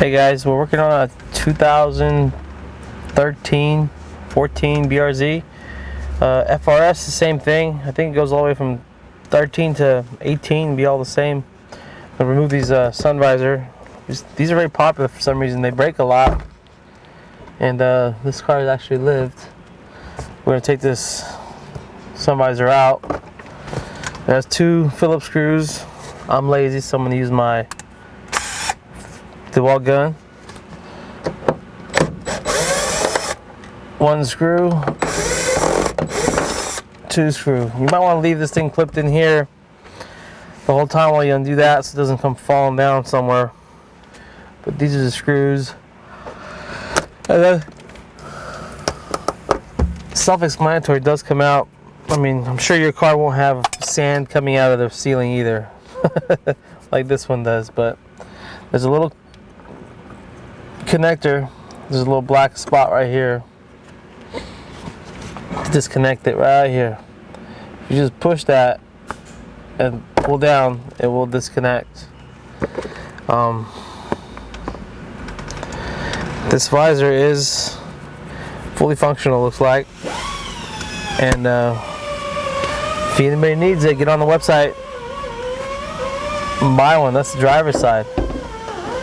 Hey guys, we're working on a 2013 14 BRZ. FRS, the same thing. I think it goes all the way from 13 to 18, be all the same. I'll remove these sun visor. These are very popular for some reason. They break a lot, and this car has actually lived. We're gonna take this sun visor out. It has two Phillips screws. I'm lazy, so I'm gonna use my DeWalt gun. One screw, two screw. You might want to leave this thing clipped in here the whole time while you undo that so it doesn't come falling down somewhere. But these are the screws. And then self-explanatory, does come out. I mean, I'm sure your car won't have sand coming out of the ceiling either like this one does, but there's a little connector. There's a little black spot right here. Disconnect it right here. You just push that and pull down, it will disconnect. This visor is fully functional, looks like, and if anybody needs it, get on the website and buy one. That's the driver's side.